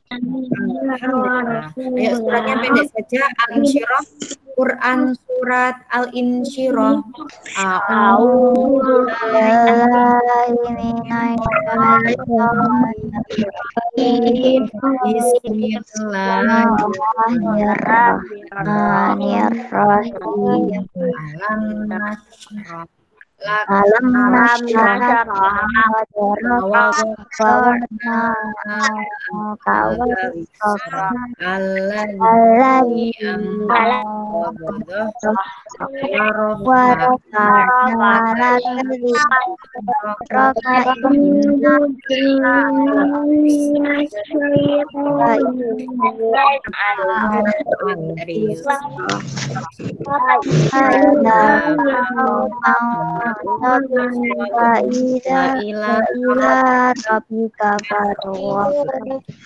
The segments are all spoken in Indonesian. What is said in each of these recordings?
Alhamdulillah. Ayo suratnya pendek saja. Al-Insyirah. Quran surat Al-Insyirah. Bismillahirrahmanirrahim. Alam nashrah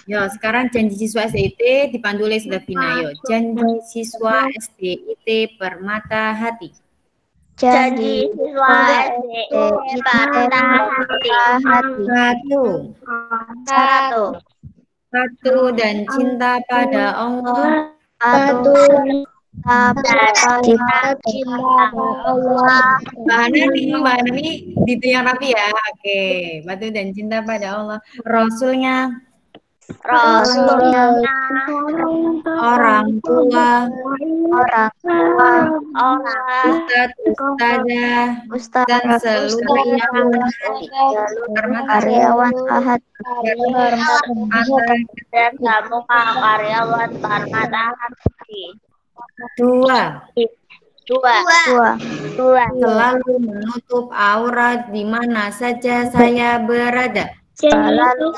Yo, sekarang janji siswa SDIT dipandu oleh Davina. Yo, janji siswa SDIT Permata Hati. Janji siswa SDIT Permata Hati. Satu dan cinta pada Allah. Mbak Nani itu yang rapi ya. Oke, batu dan cinta pada Allah. Rasulnya, orang tua, ustadzah, dan seluruh karyawan dan kamu karyawan Permata Hati. Dua. Selalu menutup aurat di mana saja saya berada. Selalu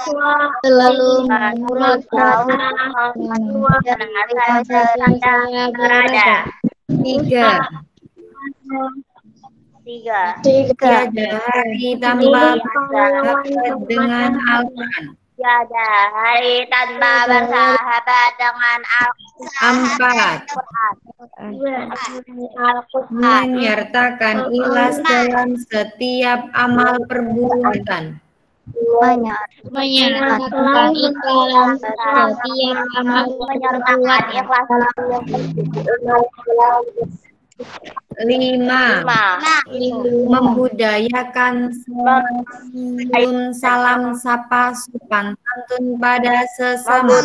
menutup aurat di mana saja saya berada. Tiga. Tiada hari tanpa bersahabat dengan Al-Quran. Tiada hari tanpa bersahabat dengan Al-Quran. Menyertakan ikhlas dalam setiap amal perbuatan. Menyertakan ikhlas dalam setiap amal perbuatan. 5. Membudayakan salam sapa sopan santun pada sesama.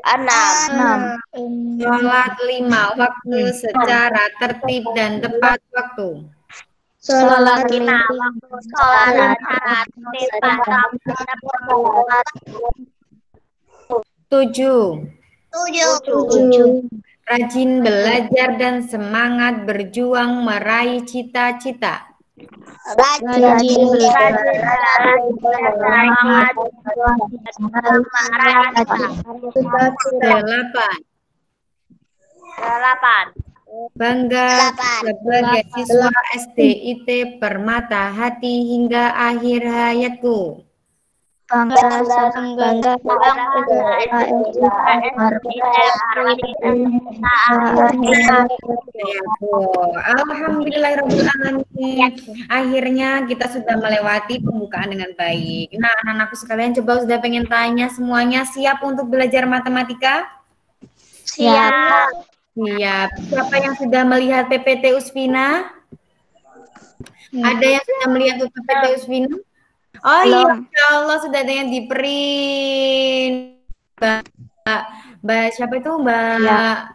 Enam. Sholat 5 waktu secara tertib dan tepat waktu. Sholat 5 waktu sholat tepat tepat. 7. Rajin belajar dan semangat berjuang meraih cita-cita. Rajin belajar semangat meraih cita-cita. 8. Bangga sebagai siswa SDIT Permata Hati hingga akhir hayatku. Alhamdulillahirabbil alamin. Akhirnya kita sudah melewati pembukaan dengan baik. Nah, anak-anakku sekalian, coba sudah pengen tanya semuanya siap untuk belajar matematika? Siap. Siap. Siapa yang sudah melihat PPT Usfina? Ada yang sudah melihat PPT Usfina? Oh iya, ya Allah sudah ada yang di print. Mbak siapa itu Mbak?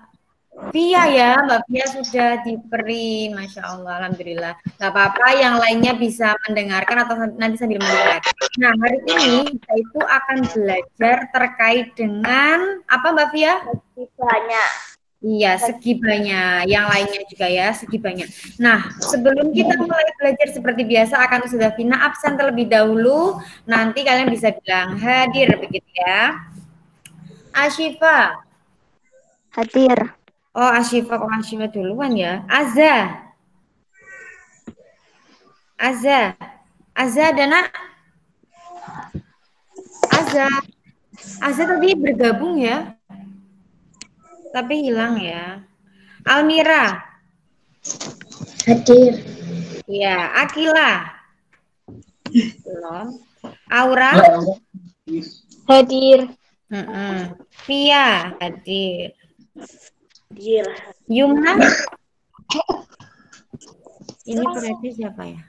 Via ya, Mbak Via sudah diberi, Masya Allah, Alhamdulillah. Gak apa-apa, yang lainnya bisa mendengarkan atau nanti sambil melihat. Nah, hari ini kita itu akan belajar terkait dengan apa Mbak Via? Banyak. Iya, segi banyak. Yang lainnya juga ya, segi banyak. Nah, sebelum kita mulai belajar seperti biasa, akan sudah Vina absen terlebih dahulu. Nanti kalian bisa bilang hadir, begitu ya. Ashifa. Hadir. Oh, Ashifa, kok Ashifa duluan ya? Azza. Azza. Azza ada nak? Azza. Azza tadi bergabung ya? Tapi hilang ya. Almira. Hadir. Iya, Akila. Belum. Aura. Hadir. Via hadir. Hadir. Yumna. Ini berarti siapa ya?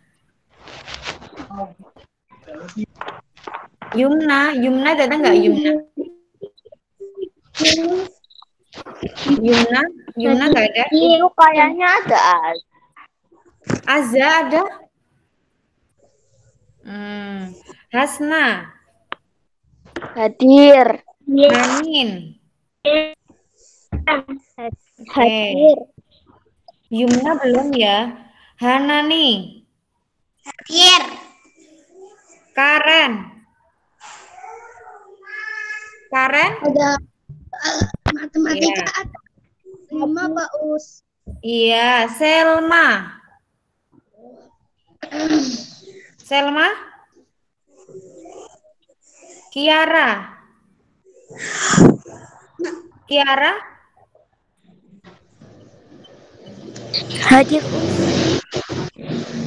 Yumna datang nggak Yumna? Yumna nggak ada? Iya, kayaknya ada. Azza ada? Hasna. Hadir. Hanin. Hadir. Yumna belum ya? Hanani. Hadir. Karen. Karen? Ada matematika Iya. ada 5 Pak Us. Iya, Selma. Selma? Kiara. Kiara? Hadir.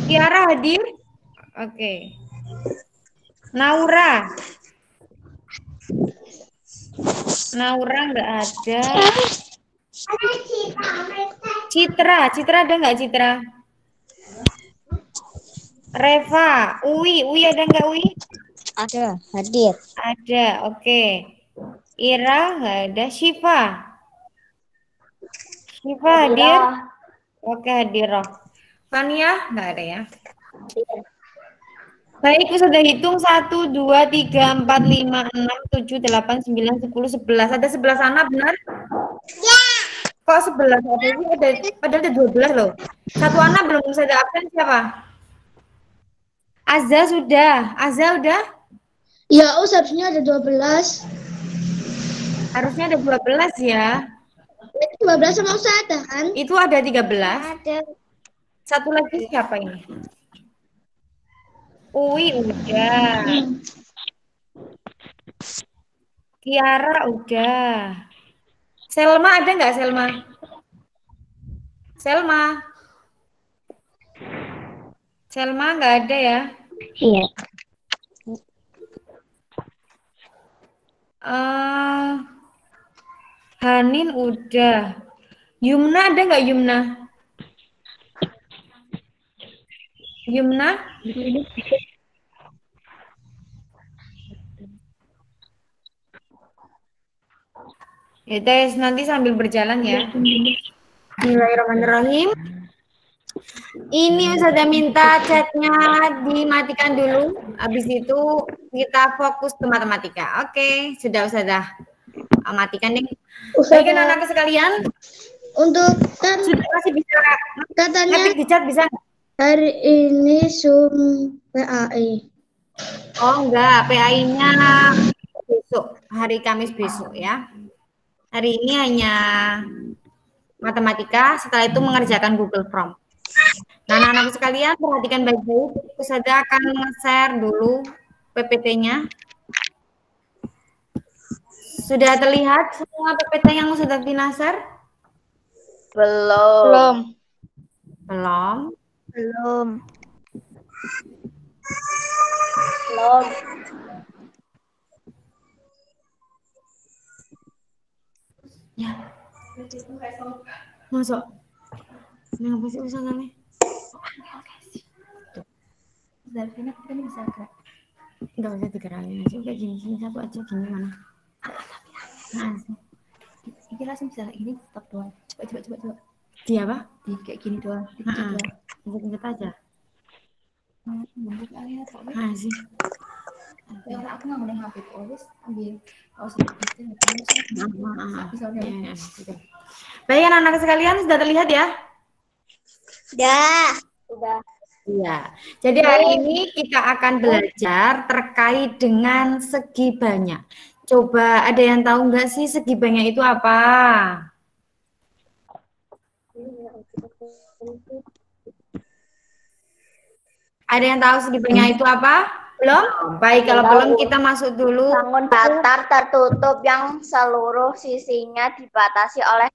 Kiara hadir? Oke. Naura. Naura nggak ada. Citra ada nggak Citra? Reva, Uwi ada nggak Uwi? Ada. Hadir. Ada, oke. Ira nggak ada. Shiva hadir? Oke, hadir. Fania nggak ada ya? Baik, sudah hitung 1, 2, 3, 4, 5, 6, 7, 8, 9, 10, 11. Ada 11 anak, benar? Ya. Kok 11? Padahal ada 12 loh. Satu anak belum bisa ada absen siapa? Azza udah? Ya, Us harusnya ada 12. Harusnya ada 12 ya. Itu 12 sama Us ada kan? Itu ada 13. Ada. Satu lagi siapa ini? Uwi udah. Kiara udah. Selma ada nggak Selma? Selma nggak ada ya? Iya. Hanin udah. Yumna ada nggak Yumna? Ya, tes nanti sambil berjalan ya. Bismillahirrahmanirrahim. Ini sudah minta chatnya dimatikan dulu. Habis itu kita fokus ke matematika. Oke, sudah matikan deh. Baik anak-anak sekalian. Untuk sudah masih bisa katanya ngetik di chat bisa nggak? Hari ini Zoom PAI. Oh enggak, PAI-nya besok, hari Kamis besok ya. Hari ini hanya matematika, setelah itu mengerjakan Google Form. Nah, anak-anak sekalian perhatikan baik-baik. Saya akan nge-share dulu PPT-nya. Sudah terlihat semua PPT yang sudah dinasar? Belum. Ya. Masuk. Kenapa sih usahanya? Davina kita bisa gerak. Enggak usah digerakin aja, kayak gini satu aja gini mana. Nah, Ini langsung bisa ini tetap doang. Coba. Di apa? Di kayak gini doang. Injek aja. Sih. Ya aku nggak mau HP always ambil baik anak-anak sekalian sudah terlihat ya? Sudah. Iya. Jadi hari ini kita akan belajar terkait dengan segi banyak. Coba ada yang tahu nggak sih segi banyak itu apa? Ada yang tahu segi banyak itu apa? Belum? Baik, kalau belum kita masuk dulu. Bangun datar tertutup yang seluruh sisinya dibatasi oleh.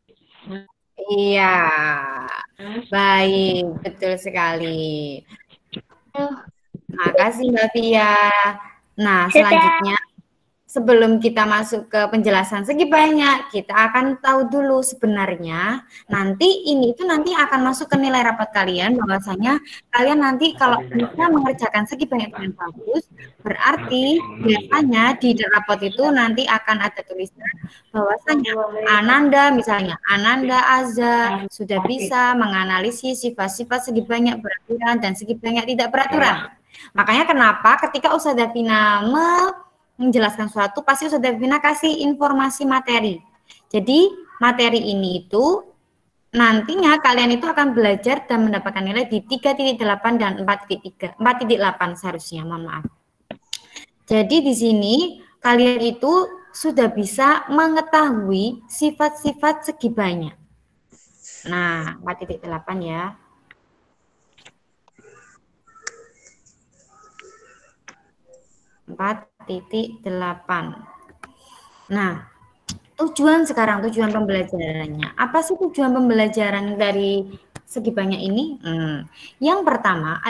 Iya. Baik, betul sekali. Makasih Mbak Pia. Nah, selanjutnya sebelum kita masuk ke penjelasan segi banyak, kita akan tahu dulu sebenarnya nanti ini itu nanti akan masuk ke nilai rapat kalian bahwasanya kalian nanti kalau bisa mengerjakan segi banyak dengan bagus, berarti biasanya di rapat itu nanti akan ada tulisan bahwasanya Ananda Azza sudah bisa menganalisis sifat-sifat segi banyak beraturan dan segi banyak tidak beraturan. Makanya kenapa ketika Ustazah Davina menjelaskan sesuatu, pasti Ustazah Davina kasih informasi materi. Jadi materi ini itu nantinya kalian itu akan belajar dan mendapatkan nilai di 3.8 dan 4.3, 4.8 seharusnya, mohon maaf. Jadi di sini kalian itu sudah bisa mengetahui sifat-sifat segi banyak. Nah, 4.8 ya. Nah, tujuan pembelajarannya. Apa sih tujuan pembelajaran dari segi banyak ini? Yang pertama,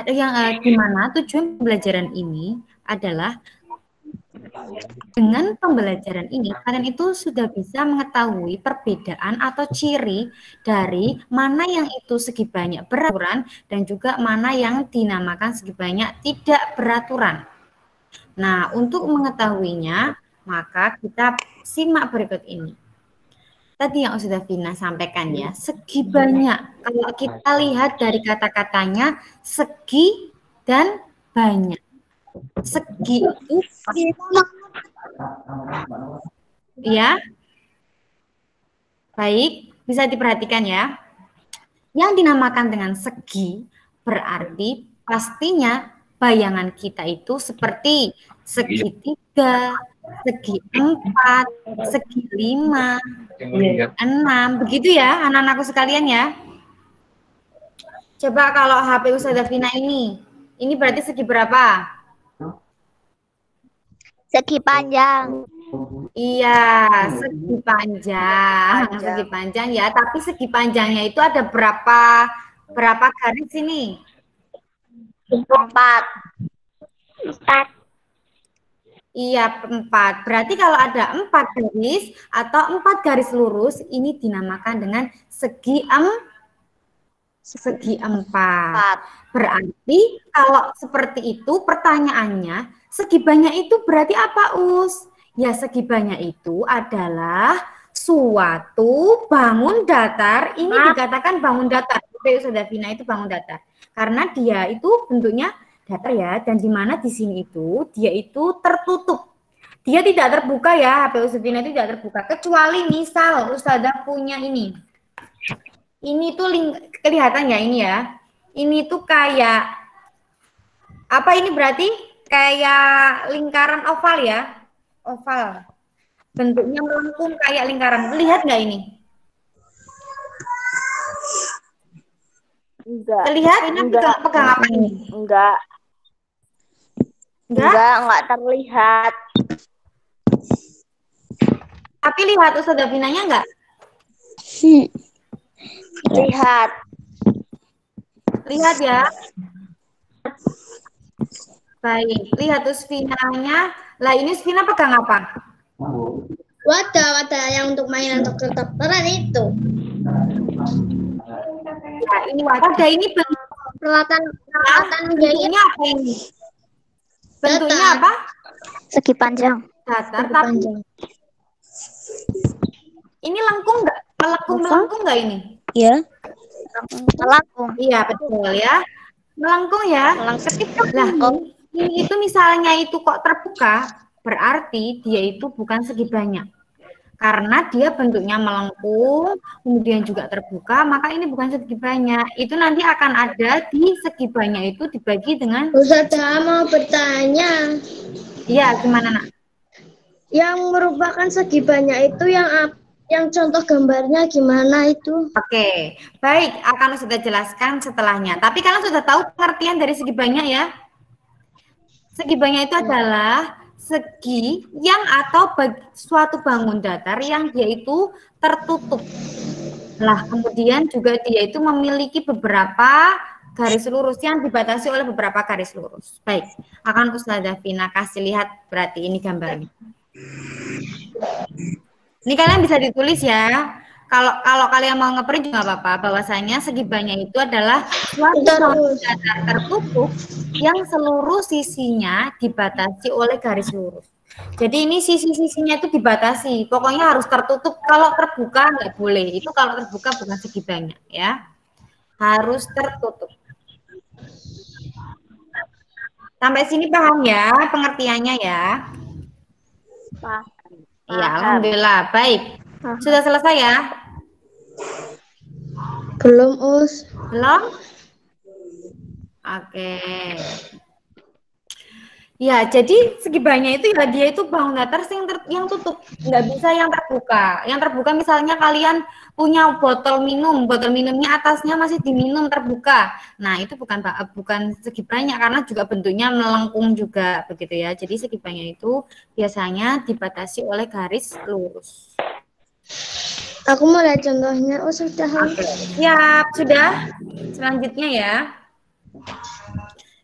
di mana tujuan pembelajaran ini adalah dengan pembelajaran ini kalian itu sudah bisa mengetahui perbedaan atau ciri dari mana yang itu segi banyak beraturan dan juga mana yang dinamakan segi banyak tidak beraturan. Nah, untuk mengetahuinya, maka kita simak berikut ini. Tadi yang sudah Vina sampaikan ya, segi banyak. Kalau kita lihat dari kata-katanya, segi dan banyak. Segi itu ya. Baik, bisa diperhatikan ya. Yang dinamakan dengan segi berarti pastinya bayangan kita itu seperti segi 3, segi 4, segi 5, 6, begitu ya anak-anakku sekalian ya. Coba kalau HP Ustazah Vina ini berarti segi berapa? Segi panjang. Iya, segi panjang ya. Tapi segi panjangnya itu ada berapa garis ini? 4. Iya, 4. Berarti kalau ada 4 garis atau 4 garis lurus, ini dinamakan dengan segi 4. Berarti kalau seperti itu pertanyaannya, segi banyak itu berarti apa, Us? Ya, segi banyak itu adalah suatu bangun datar. Ini dikatakan bangun datar. Ustazah Vina itu bangun datar. Karena dia itu bentuknya datar ya, dan di mana di sini itu dia itu tertutup. Dia tidak terbuka ya, HP Ustazah Vina itu tidak terbuka. Kecuali misal Ustazah punya ini. Ini tuh kelihatan ya ini ya. Ini tuh kayak apa ini berarti? Kayak lingkaran oval ya. Oval. Bentuknya melengkung kayak lingkaran. Lihat nggak ini? Enggak. Terlihat? Ini pegang apa ini? Enggak terlihat. Tapi lihat Ustazah Vinanya enggak? Lihat. Lihat ya. Baik, lihat Vinanya. Lah ini Vina pegang apa? Wadah yang untuk mainan dokter-dokteran itu. Ya, ini wadah ini Peralatan bentuknya apa ini? Bentuknya apa? Segi panjang. Datar, tapi Ini lengkung nggak? Melengkung nggak ini? Ya. Melengkung. Iya, betul ya. Melengkung ya. Ketika ini itu misalnya itu kok terbuka, berarti dia itu bukan segi banyak. Karena dia bentuknya melengkung, kemudian juga terbuka, maka ini bukan segi banyak. Itu nanti akan ada di segi banyak itu dibagi dengan... Ustazah mau bertanya. Iya, gimana nak? Yang merupakan segi banyak itu yang contoh gambarnya gimana itu? Oke, baik. Akan sudah jelaskan setelahnya. Tapi kalian sudah tahu pengertian dari segi banyak ya? Segi banyak itu adalah segi yang atau suatu bangun datar yang dia itu tertutup. Nah, kemudian juga dia itu memiliki beberapa garis lurus yang dibatasi oleh beberapa garis lurus. Baik, akan Ustazah Vina kasih lihat berarti ini gambarnya. Ini kalian bisa ditulis ya. Kalau kalian mau ngeprint juga apa-apa. Bahwasanya segi banyak itu adalah suatu bangun datar tertutup yang seluruh sisinya dibatasi oleh garis lurus. Jadi ini sisi-sisinya itu dibatasi. Pokoknya harus tertutup. Kalau terbuka nggak boleh. Itu kalau terbuka bukan segi banyak ya. Harus tertutup. Sampai sini paham ya pengertiannya ya? Paham. Iya, alhamdulillah. Baik. Sudah selesai ya? Belum, Us. Belum? Oke. Ya, jadi segi banyak itu ya dia itu bangun datar yang tutup, nggak bisa yang terbuka. Yang terbuka misalnya kalian punya botol minumnya atasnya masih diminum terbuka. Nah, itu bukan segi banyak karena juga bentuknya melengkung juga begitu ya. Jadi segi banyak itu biasanya dibatasi oleh garis lurus. Aku mau lihat contohnya. Oh, sudah. Oke. Siap, sudah. Selanjutnya ya.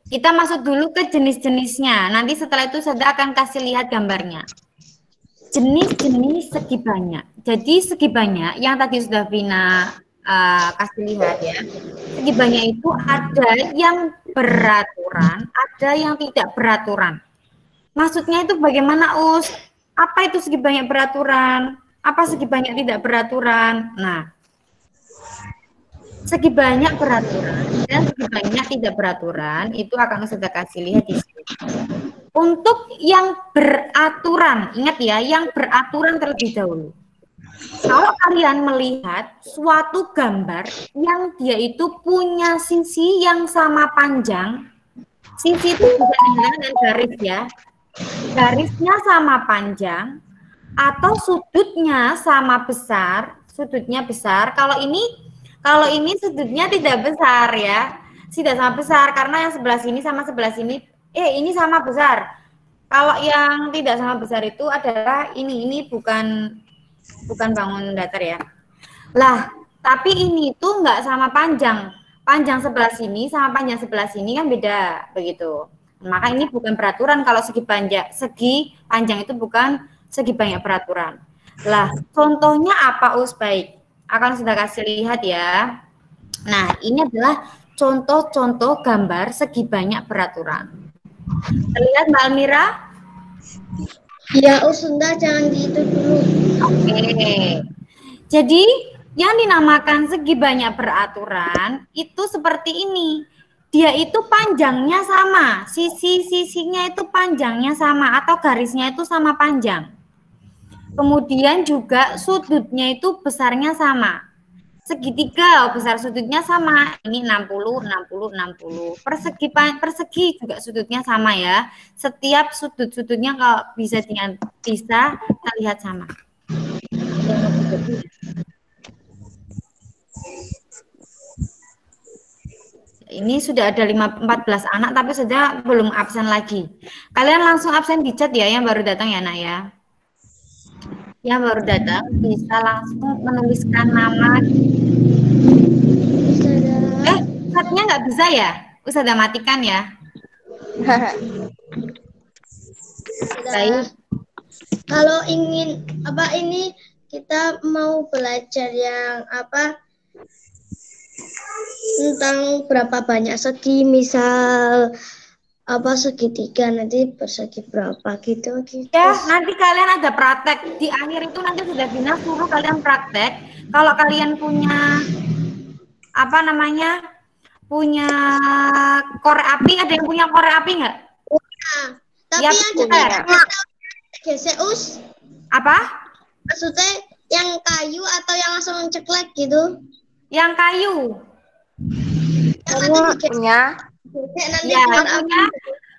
Kita masuk dulu ke jenis-jenisnya. Nanti setelah itu saya akan kasih lihat gambarnya. Jenis-jenis segi banyak. Jadi segi banyak yang tadi sudah Vina kasih lihat ya. Segi banyak itu ada yang beraturan, ada yang tidak beraturan. Maksudnya itu bagaimana, Us? Apa itu segi banyak beraturan? Apa segi banyak tidak beraturan? Nah, segi banyak beraturan dan segi banyak tidak beraturan itu akan saya kasih lihat di sini. Untuk yang beraturan, ingat ya, yang beraturan terlebih dahulu. Kalau kalian melihat suatu gambar yang dia itu punya sisi yang sama panjang, sisi itu bisa dengan garis ya, garisnya sama panjang, atau sudutnya sama besar, sudutnya besar. Kalau ini sudutnya tidak besar ya, tidak sama besar karena yang sebelah sini sama sebelah sini, ini sama besar. Kalau yang tidak sama besar itu adalah ini bukan bangun datar ya. Lah, tapi ini tuh nggak sama panjang. Panjang sebelah sini sama panjang sebelah sini kan beda begitu. Maka ini bukan peraturan kalau segi panjang itu bukan segi banyak peraturan. Lah, contohnya apa, Us? Baik, akan sudah kasih lihat ya. Nah, ini adalah contoh-contoh gambar segi banyak peraturan. Terlihat Mbak Almira? Ya, Usunda jangan gitu dulu. Oke. Jadi, yang dinamakan segi banyak peraturan itu seperti ini. Dia itu panjangnya sama, sisi-sisinya itu panjangnya sama atau garisnya itu sama panjang. Kemudian juga sudutnya itu besarnya sama. Segitiga besar sudutnya sama. Ini 60, 60, 60. Persegi juga sudutnya sama ya. Setiap sudut-sudutnya kalau bisa terlihat sama. Ini sudah ada 14 anak tapi saja belum absen lagi. Kalian langsung absen di chat ya yang baru datang ya, Nak ya. Yang baru datang bisa langsung menuliskan nama. Chatnya nggak bisa ya? Ustazah matikan ya. Baik. Kalau ingin ini kita mau belajar yang tentang berapa banyak segi, misal apa segitiga nanti persegi berapa gitu gitu. Ya, nanti kalian ada praktek. Di akhir itu nanti sudah Bina suruh kalian praktek. Kalau kalian punya apa namanya? Punya korek api, ada yang punya korek api nggak? Nah, tapi Ya, yang punya. gesek us Apa? maksudnya yang kayu atau yang langsung ceklek gitu. Yang kayu. Yang nanti digesek Punya. nanti Ya, keluar punya.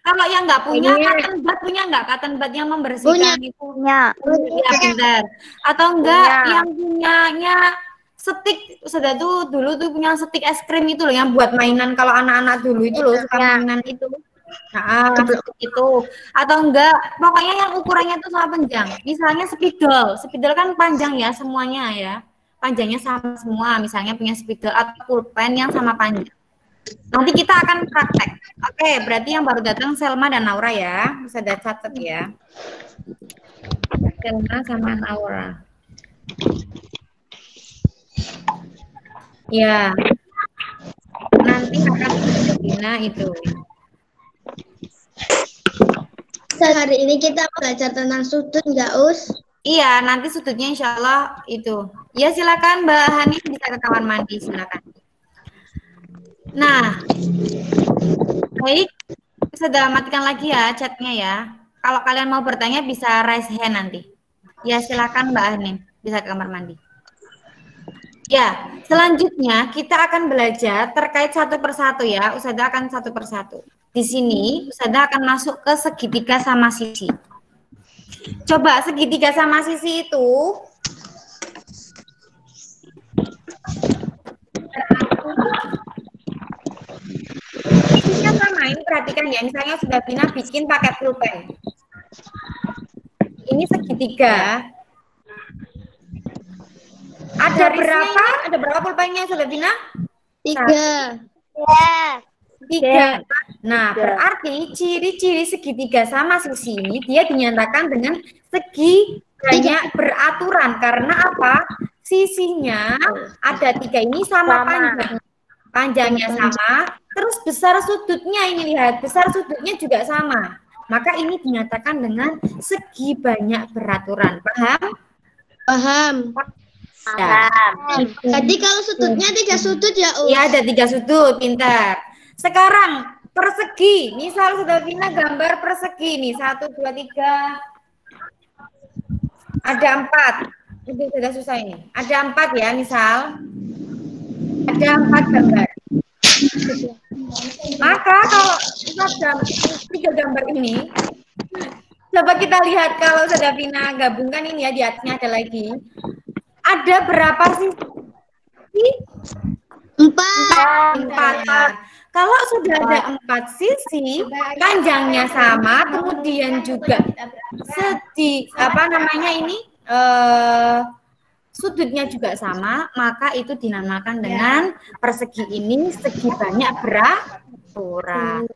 Kalau yang nggak punya, cotton bud punya nggak? Cotton bud yang membersihkan itu. Punya. Ya, bentar. Atau enggak Punya. yang punyanya stik, sudah tuh dulu tuh punya stik es krim itu loh yang buat mainan kalau anak-anak dulu itu loh suka mainan itu. Nah, itu atau enggak pokoknya yang ukurannya itu sama panjang. Misalnya spidol. Spidol kan panjang ya semuanya ya. Panjangnya sama semua. Misalnya punya spidol atau pulpen yang sama panjang. Nanti kita akan praktek. Oke, berarti yang baru datang Selma dan Naura ya. Bisa catat ya. Selma sama Naura. Ya. Nanti akan Bina itu. Hari ini kita belajar tentang sudut nggak Us? Iya, nanti sudutnya insya Allah itu. Ya silakan Mbak Hani bisa ke kamar mandi silakan. Nah, baik, sudah matikan lagi ya chatnya ya. Kalau kalian mau bertanya bisa raise hand nanti. Ya silakan Mbak Hani bisa ke kamar mandi. Ya, selanjutnya kita akan belajar terkait satu persatu ya. Ustazah akan satu persatu. Di sini Ustazah akan masuk ke segitiga sama sisi. Coba segitiga sama sisi itu sisinya sama, ini perhatikan ya. Misalnya sudah Bina bikin pakai pulpen. Ini segitiga. Ada berapa? Ada berapa pulpennya sudah Bina? 3. Tiga. Nah, berarti ciri-ciri segitiga sama sisi ini dia dinyatakan dengan segi banyak beraturan. Karena apa? Sisinya ada 3 ini sama panjang. Panjangnya sama, terus besar sudutnya ini lihat, besar sudutnya juga sama. Maka ini dinyatakan dengan segi banyak beraturan. Paham? Paham. Ya. Jadi kalau sudutnya 3 sudut ya Us? Iya, ada 3 sudut, pintar. Sekarang persegi, misal sudah Vina gambar persegi nih, 1, 2, 3. Ada 4. Itu sudah susah ini. Ada 4 ya, misal. Ada 4 gambar. Maka kalau kita 3 gambar ini, coba kita lihat kalau sudah Vina gabungkan ini ya, di atasnya ada lagi. Ada berapa sisi? 4. 4 ya. Kalau sudah ada 4 sisi, panjangnya sama, kemudian juga sudutnya juga sama, maka itu dinamakan dengan persegi ini segi banyak beraturan.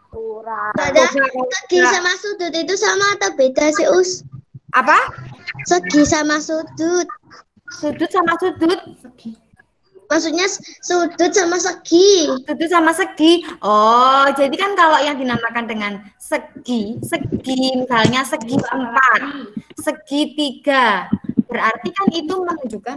Ada segi sama sudut itu sama atau beda sih Us? Apa? Segi sama sudut. Sudut sama sudut. Maksudnya sudut sama segi. Sudut sama segi. Oh, jadi kan kalau yang dinamakan dengan segi misalnya segi 4, segi 3. Berarti kan itu menunjukkan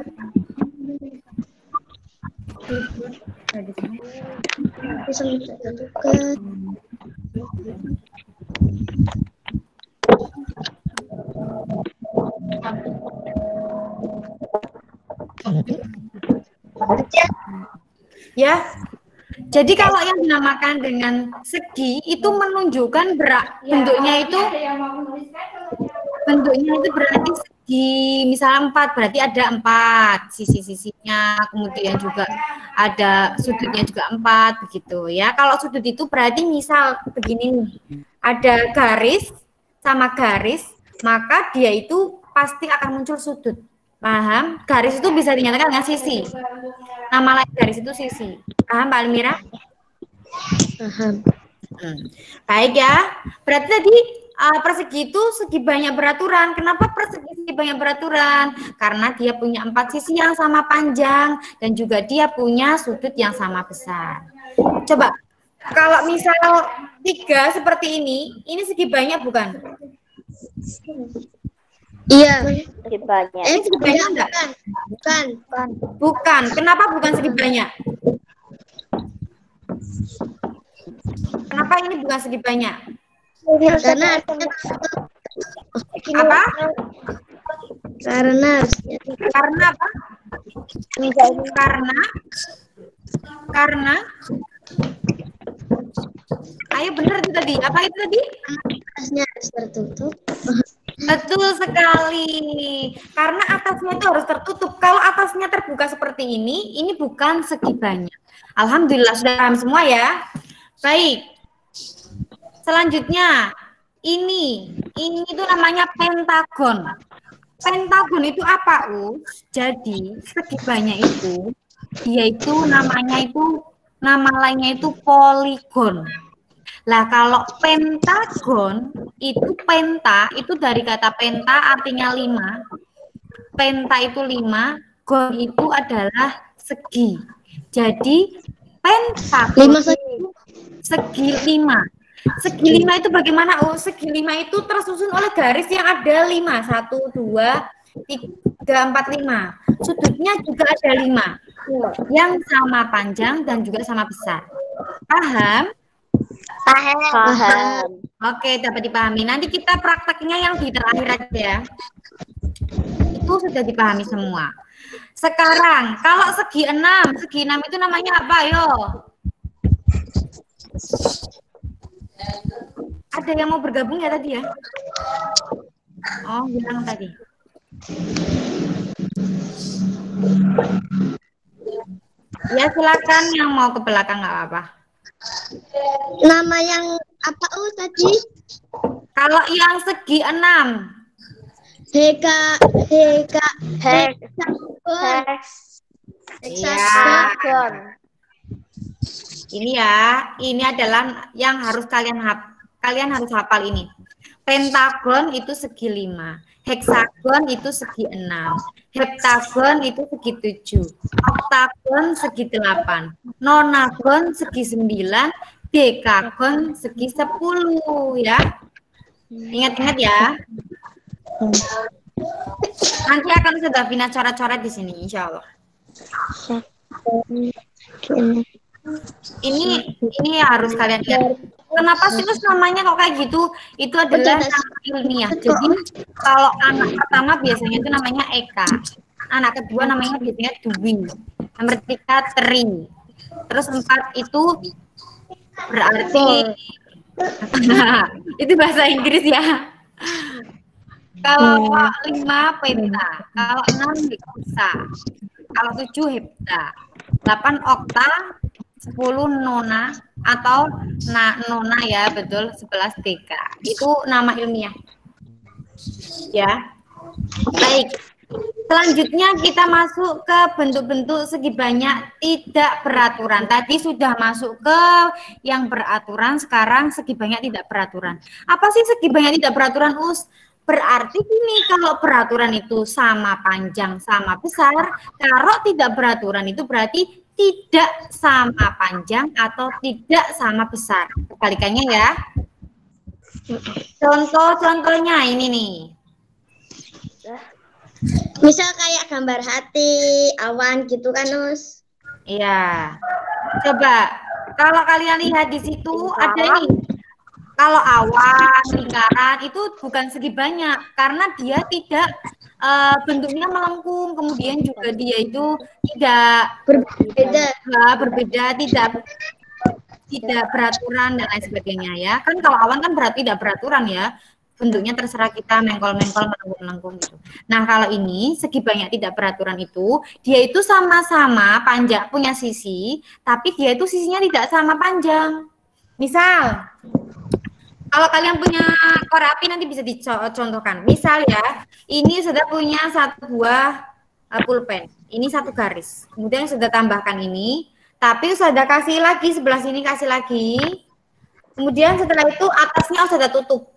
ya. Jadi kalau yang dinamakan dengan segi itu menunjukkan bentuknya itu berarti segi, misalnya 4 berarti ada 4 sisi-sisinya, kemudian juga ada sudutnya juga 4 begitu ya. Kalau sudut itu berarti misal begini nih, ada garis sama garis, maka dia itu pasti akan muncul sudut. Paham? Garis itu bisa dinyatakan dengan sisi. Nama lain garis itu sisi. Paham Pak Almira? Paham. Baik ya. Berarti tadi persegi itu segi banyak beraturan. Kenapa persegi segi banyak beraturan? Karena dia punya 4 sisi yang sama panjang dan juga dia punya sudut yang sama besar. Coba Kalau misal 3 seperti ini segi banyak bukan? Iya. Segi banyak. Ini segi banyak enggak? Bukan. Bukan. Kenapa bukan segi banyak? Kenapa ini bukan segi banyak? Karena Apa? Karena Karena apa? Karena ayo benar itu tadi. Apa itu tadi? atasnya harus tertutup. Betul sekali. Karena atasnya itu harus tertutup. Kalau atasnya terbuka seperti ini bukan segi banyak. Alhamdulillah sudah paham semua ya. Baik. Selanjutnya ini itu namanya pentagon. Pentagon itu apa, Us? Jadi segi banyak itu dia itu nama lainnya itu poligon. Lah kalau pentagon itu penta itu dari kata penta artinya 5. Penta itu 5, gon itu adalah segi. Jadi pentagon itu segi 5. Segi 5 itu bagaimana? Oh, segi 5 itu tersusun oleh garis yang ada 5. 1, 2, 3, 4, 5. Sudutnya juga ada 5. Yang sama panjang dan juga sama besar. Paham? Paham. Oke, dapat dipahami. Nanti kita prakteknya yang di terakhir aja. Itu sudah dipahami semua. Sekarang, kalau segi 6 itu namanya apa, yo? Ada yang mau bergabung ya tadi ya? Oh, bilang tadi. Ya silakan yang mau ke belakang nggak apa-apa. Nama yang apa tadi? Kalau yang segi 6. Hexagon. Ini ya, ini adalah yang harus kalian harus hafal ini. Pentagon itu segi 5, heksagon itu segi 6, heptagon itu segi 7, oktagon segi 8, nonagon segi 9, dekagon segi 10 ya. Ingat-ingat ya. Nanti akan sudah bina coret-coret di sini insya Allah. Ini harus kalian lihat. Kenapa sih terus namanya kok kayak gitu? Itu adalah nama ilmiah. Jadi kalau anak pertama biasanya itu namanya Eka, anak kedua namanya biasanya Dwi, nomor 3 Tri, terus 4 itu berarti itu bahasa Inggris ya. Kalau 5 penta, kalau 6 heksa, kalau 7 hepta, 8 okta, 10 nona atau nona ya, betul, 11 deka. Itu nama ilmiah. Ya. Baik. Selanjutnya kita masuk ke bentuk-bentuk segi banyak tidak beraturan. Tadi sudah masuk ke yang beraturan, sekarang segi banyak tidak beraturan. Apa sih segi banyak tidak beraturan, Us? Berarti ini kalau beraturan itu sama panjang, sama besar. Kalau tidak beraturan itu berarti tidak sama panjang atau tidak sama besar. Kebalikannya ya. Contoh-contohnya ini nih. Misal kayak gambar hati, awan gitu kan, Us? Iya. Coba kalau kalian lihat di situ ada ini. Kalau awan, lingkaran itu bukan segi banyak karena dia tidak bentuknya melengkung, kemudian juga dia itu tidak berbeda, tidak beraturan dan lain sebagainya ya. Kan kalau awan kan berarti tidak beraturan ya. Bentuknya terserah kita mengkol-mengkol, melengkung gitu. Nah, kalau ini segi banyak tidak beraturan itu, dia itu sama-sama panjang punya sisi, tapi dia itu sisinya tidak sama panjang. Misal, kalau kalian punya korek api nanti bisa dicontohkan. Misal ya, ini sudah punya 1 buah pulpen. Ini 1 garis. Kemudian sudah tambahkan ini, tapi sudah kasih lagi sebelah sini kasih lagi. Kemudian setelah itu atasnya sudah tutup.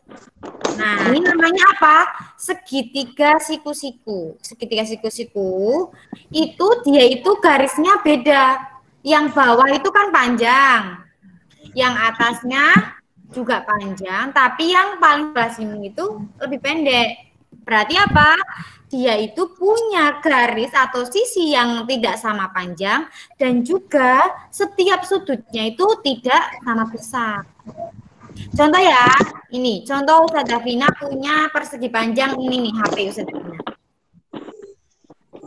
Nah, ini namanya apa? Segitiga siku-siku. Segitiga siku-siku itu dia itu garisnya beda. Yang bawah itu kan panjang. Yang atasnya juga panjang, tapi yang paling sebelah sini itu lebih pendek. Berarti apa? Dia itu punya garis atau sisi yang tidak sama panjang dan juga setiap sudutnya itu tidak sama besar. Contoh ya, ini contoh Ustazah Vina punya persegi panjang ini nih HP Ustazah Vina.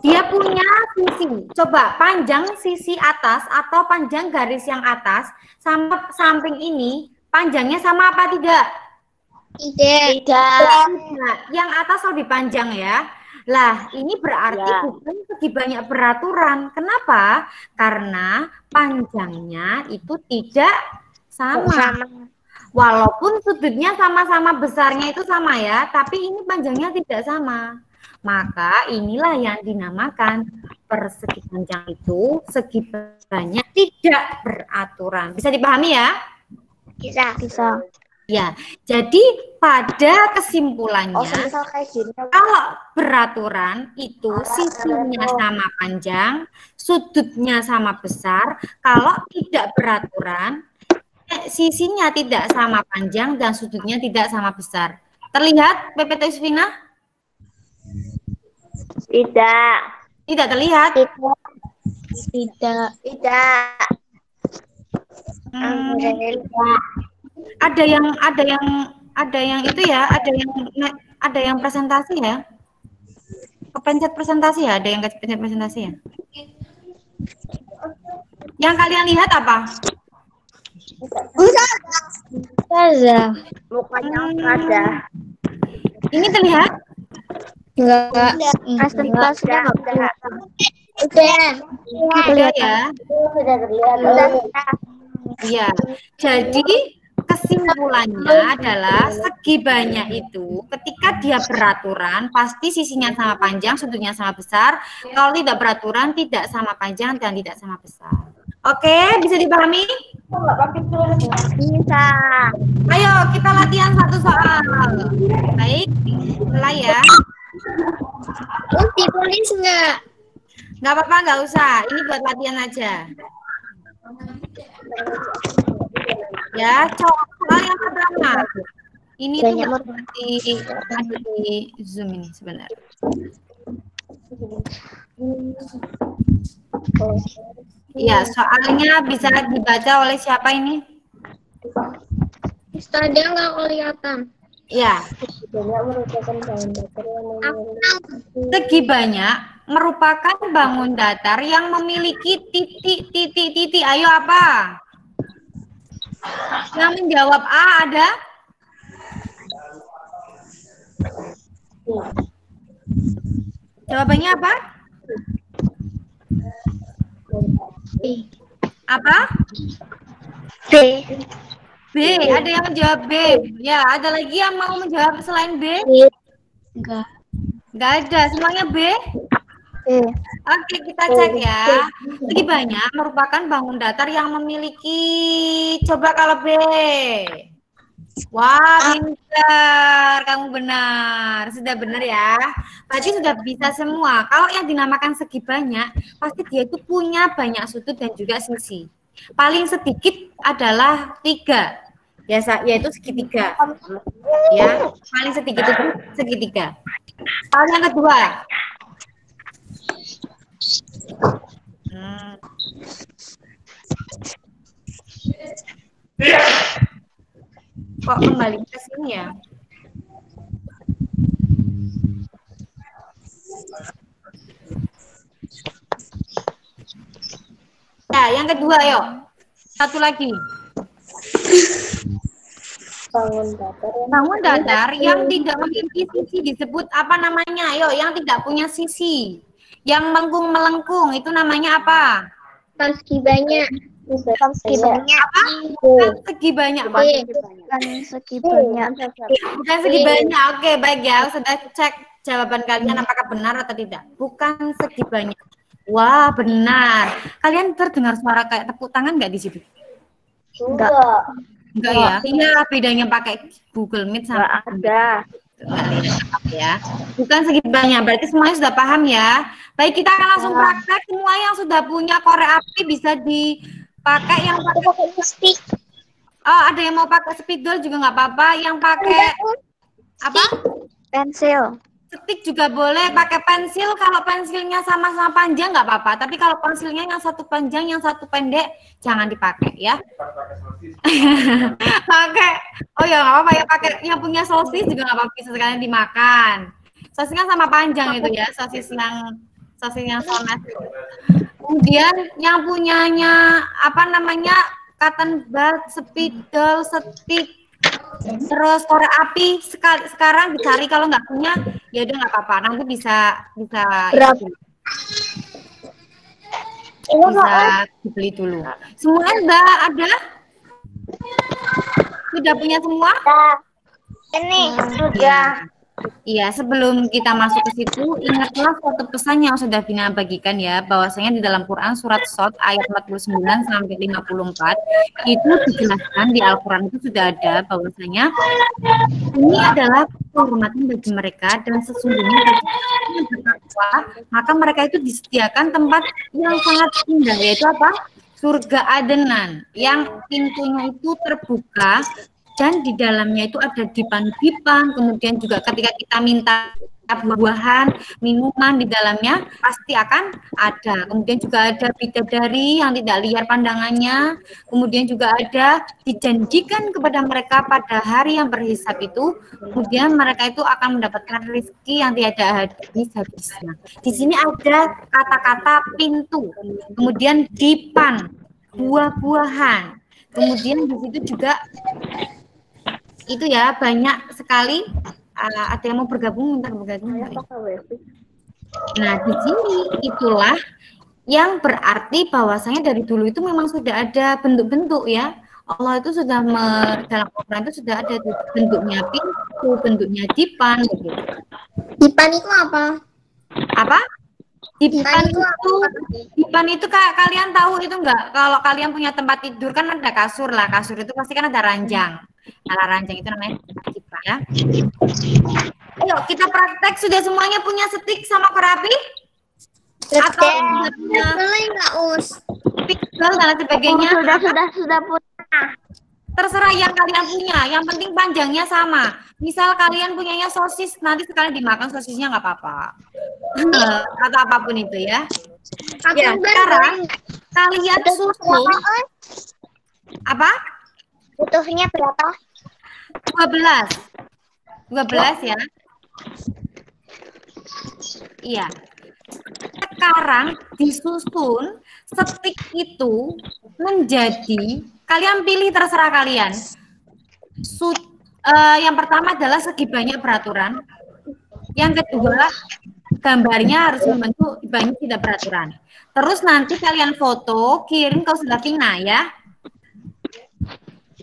Dia punya sisi, coba panjang sisi atas atau panjang garis yang atas sama samping ini, panjangnya sama apa tidak? Tidak. Nah, yang atas lebih panjang ya. Lah, ini berarti bukan segi banyak beraturan. Kenapa? Karena panjangnya itu tidak sama. Walaupun sudutnya sama-sama besarnya itu sama ya, tapi ini panjangnya tidak sama. Maka inilah yang dinamakan persegi panjang itu segi banyak tidak beraturan. Bisa dipahami ya? Bisa. Ya, jadi pada kesimpulannya, kalau beraturan itu sisinya sama panjang, sudutnya sama besar. Kalau tidak beraturan, sisinya tidak sama panjang dan sudutnya tidak sama besar. Terlihat PPT Yusfina? Tidak. Tidak terlihat? Tidak. Ada yang itu ya, ada yang presentasi ya. Kepencet presentasi ya, ada yang kepencet presentasi ya. Yang kalian lihat apa? Ustazah. Mukanya ada. Ini terlihat? Enggak. Presentasinya enggak. Ada ya. Sudah terlihat. Iya. Jadi kesimpulannya adalah segi banyak itu ketika dia beraturan pasti sisinya sama panjang, sudutnya sama besar. Kalau tidak beraturan tidak sama panjang dan tidak sama besar. Oke, bisa dipahami? Bisa. Ayo kita latihan satu soal. Baik, mulai ya. Ditulis enggak? Nggak apa-apa, nggak usah. Ini buat latihan aja. Ya, soal yang pertama. Ini tuh ada di Zoom ini sebentar. Ya, soalnya bisa dibaca oleh siapa ini? Ustazah nggak kelihatan. Ya. Segi banyak merupakan bangun datar yang memiliki titik. Ayo apa? Yang menjawab A ada? Jawabannya apa? Apa? B. B. Ada yang menjawab B. Ya, ada lagi yang mau menjawab selain B? Enggak. Enggak ada. Semuanya B? Oke, kita cek ya. Segi banyak merupakan bangun datar yang memiliki, coba kalau B. Wah, pintar. Kamu benar. Sudah benar ya. Berarti sudah bisa semua. Kalau yang dinamakan segi banyak, pasti dia itu punya banyak sudut dan juga sisi. Paling sedikit adalah 3. Yaitu segitiga. Ya, paling sedikit itu segitiga. Soal yang kedua. Kok kembali ke sini ya? Nah, yang kedua yuk. Satu lagi. Bangun datar yang tidak memiliki sisi disebut apa namanya? Yuk, yang tidak punya sisi. Yang melengkung itu namanya apa? Persegi banyak. Persegi banyak. Apa? Bukan segi banyak. Bukan segi banyak. Bukan segi banyak. Oke, baik ya. Sudah cek jawaban kalian apakah benar atau tidak. Bukan segi banyak. Wah, benar. Kalian terdengar suara kayak tepuk tangan nggak di situ? Enggak. Enggak ya? Iya, bedanya pakai Google Meet sama Ada. Ya. Bukan segi banyak. Berarti semuanya sudah paham ya. Baik, kita akan langsung praktek. Semua yang sudah punya korek api bisa dipakai yang pakai stick. Oh, ada yang mau pakai spidol juga nggak apa-apa. Yang pakai apa? Pensil. Stick juga boleh. Pakai pensil. Kalau pensilnya sama-sama panjang nggak apa-apa. Tapi kalau pensilnya yang satu panjang, yang satu pendek, jangan dipakai ya. Pakai. Oh ya nggak apa-apa ya. Pakai yang punya sosis juga nggak apa-apa. Bisa sekalian dimakan. Sosisnya sama panjang itu ya. Sosis yang sones. Kemudian yang punyanya apa namanya? Cotton bud, spidol, stick, terus korek api sekarang dicari. Kalau nggak punya ya udah nggak apa-apa, nanti bisa dibeli dulu. Semuanya Mbak ada? Sudah punya semua? Ini sudah. Iya, sebelum kita masuk ke situ, ingatlah suatu pesan yang sudah Vina bagikan ya, bahwasanya di dalam Quran surat Shad ayat 49 sampai 54 itu dijelaskan di Al-Quran itu sudah ada bahwasanya ini adalah kehormatan bagi mereka dan sesungguhnya bagi yang bertakwa, maka mereka itu disediakan tempat yang sangat indah, yaitu apa? Surga Adenan yang pintunya itu terbuka dan di dalamnya itu ada dipan-dipan, kemudian juga ketika kita minta buah-buahan, minuman di dalamnya pasti akan ada. Kemudian juga ada bidadari yang tidak liar pandangannya, kemudian juga ada dijanjikan kepada mereka pada hari yang berhisab itu, kemudian mereka itu akan mendapatkan rezeki yang tiada habis-habisnya. Di sini ada kata-kata pintu, kemudian dipan, buah-buahan, kemudian di situ juga itu ya banyak sekali. Ada yang mau bergabung, minta bergabung. Nah di sini itulah yang berarti bahwasanya dari dulu itu memang sudah ada bentuk-bentuk ya. Allah itu sudah dalam Al-Quran itu sudah ada bentuknya pintu, bentuknya dipan begitu. Dipan itu apa? Apa? Dipan itu kalian tahu itu enggak? Kalau kalian punya tempat tidur kan ada kasur lah, kasur itu pasti kan ada ranjang. Nah, ranjang itu namanya dipan ya. Ayo kita praktek, sudah semuanya punya stick sama kerapi? Atau punya pixel dan sebagainya? Sudah punya. Terserah yang kalian punya, yang penting panjangnya sama. Misal kalian punyanya sosis, nanti sekali dimakan sosisnya nggak apa-apa. Atau apapun itu ya. Ya, sekarang kalian susun apa? Butuhnya berapa? 12 ya. Iya. Sekarang disusun stick itu menjadi, kalian pilih terserah kalian. Yang pertama adalah segi banyak beraturan. Yang kedua, gambarnya harus membentuk banyak tidak beraturan. Terus nanti kalian foto, kirim ke Ustazah Vina ya.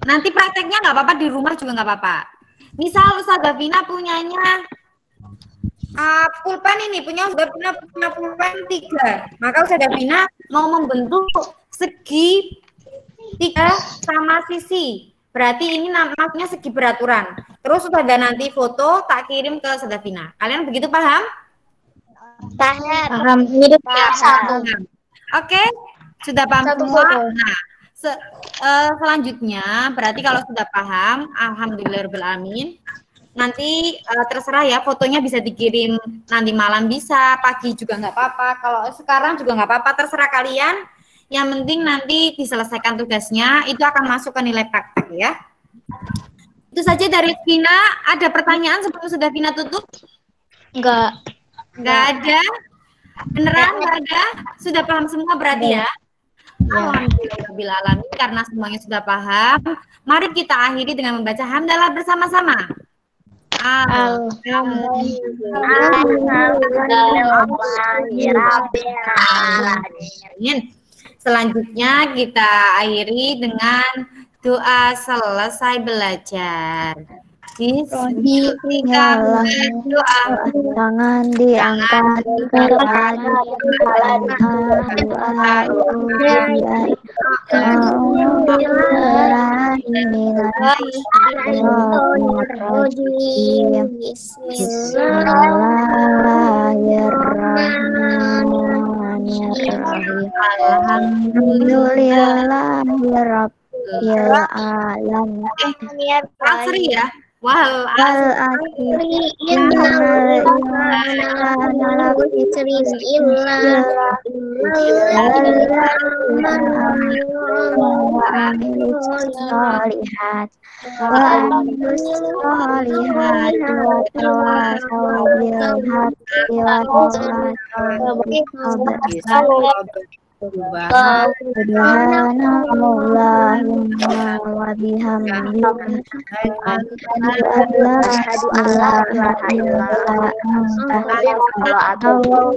Nanti prakteknya nggak apa-apa, di rumah juga nggak apa-apa. Misal Ustazah Vina punyanya pulpen ini, punya pulpen 3. Maka Ustazah Vina mau membentuk segi 3 sama sisi. Berarti ini namanya segi beraturan. Terus sudah ada nanti foto, tak kirim ke Ustazah Vina. Kalian begitu paham? Paham. Oke, sudah paham semua. Nah, selanjutnya berarti kalau sudah paham, alhamdulillahirobbilalamin. Nanti terserah ya, fotonya bisa dikirim nanti malam bisa, pagi juga nggak apa-apa. Kalau sekarang juga nggak apa-apa, terserah kalian. Yang penting nanti diselesaikan tugasnya, itu akan masuk ke nilai praktek ya. Itu saja dari Vina. Ada pertanyaan sebelum sudah Vina tutup? Enggak. Nggak ada? Beneran nggak ada? Sudah paham semua berarti ya? Alhamdulillahirobbilalamin, karena semuanya sudah paham. Mari kita akhiri dengan membaca hamdalah bersama-sama. Selanjutnya kita akhiri dengan doa selesai belajar. Bismillah, doa Jangan diangkat Alhamdulillah. fil alam. Asri ya. Wal Wal asri. asri Innal innal insana illa sholihat wa amilus sholihat wa tawasaw bil haqqi wa tawasaw bis sabr. Subhanallah wa bihamdihi Asyhadu an la ilaha illallah wa atubu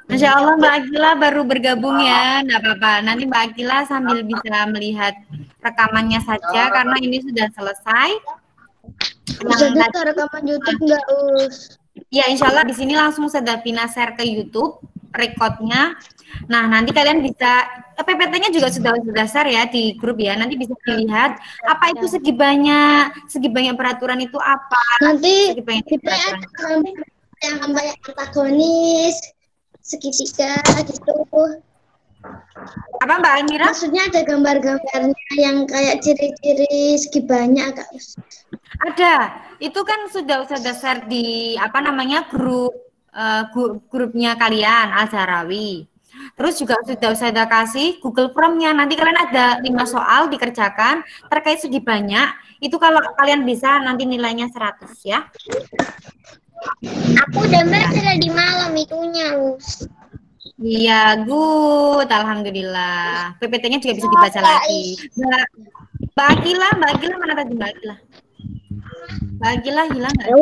Masya Allah Mbak Akila baru bergabung ya, enggak apa-apa. Nanti Mbak Akila sambil bisa melihat rekamannya saja karena ini sudah selesai. Jadi rekaman YouTube enggak, Us? Ya, insya Allah di sini langsung Sedapina share ke YouTube recordnya. Nah, nanti kalian bisa PPT-nya juga sudah share ya di grup ya. Nanti bisa dilihat apa itu segi banyak peraturan itu apa. Nanti Segi banyak kita peraturan. yang banyak antagonis segitiga gitu. Apa Mbak Almira? Maksudnya ada gambar-gambarnya yang kayak ciri-ciri segi banyak, Kak. Ada. Itu kan sudah share di apa namanya grupnya kalian Al-Zahrawi. Terus juga sudah kasih Google Form-nya. Nanti kalian ada 5 soal dikerjakan terkait segi banyak. Itu kalau kalian bisa nanti nilainya 100 ya. Aku udah baca di malam itunya, Us. Iya, good. Alhamdulillah. PPT-nya juga bisa dibaca lagi. Mbak Akila mana tadi Mbak Akila? Mbak Akila hilang nggak?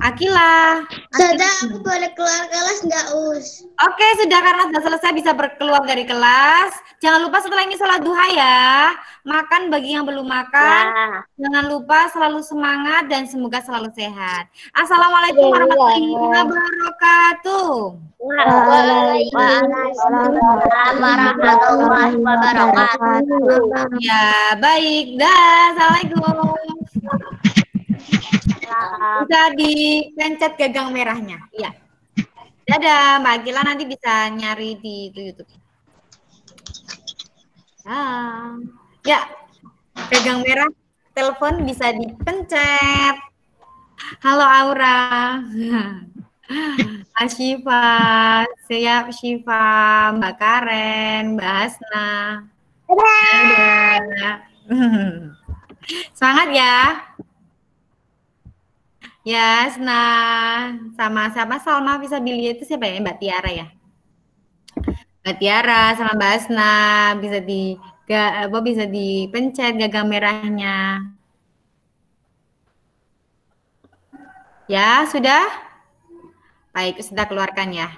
Akila. Sudah, aku boleh keluar kelas nggak, Us? Oke, sudah karena sudah selesai bisa berkeluar dari kelas. Jangan lupa setelah ini sholat duha ya. Makan bagi yang belum makan. Jangan lupa selalu semangat dan semoga selalu sehat. Assalamualaikum warahmatullahi wabarakatuh. Waalaikumsalam warahmatullahi wabarakatuh. Ya, baik. Dah, assalamualaikum. Bisa dipencet gagang merahnya. Iya. Dadah, Mbak Gila nanti bisa nyari di YouTube. Ya, gagang merah telepon bisa dipencet. Halo Aura. Asyifa, siap Syifa, Mbak Karen, Mbak Hasna. Dadah. Semangat ya. Ya, sama Salma Fisabilia itu siapa ya? Mbak Tiara ya? Mbak Tiara sama Mbak Asna bisa dipencet gagang merahnya. Ya, sudah? Baik, sudah keluarkan ya.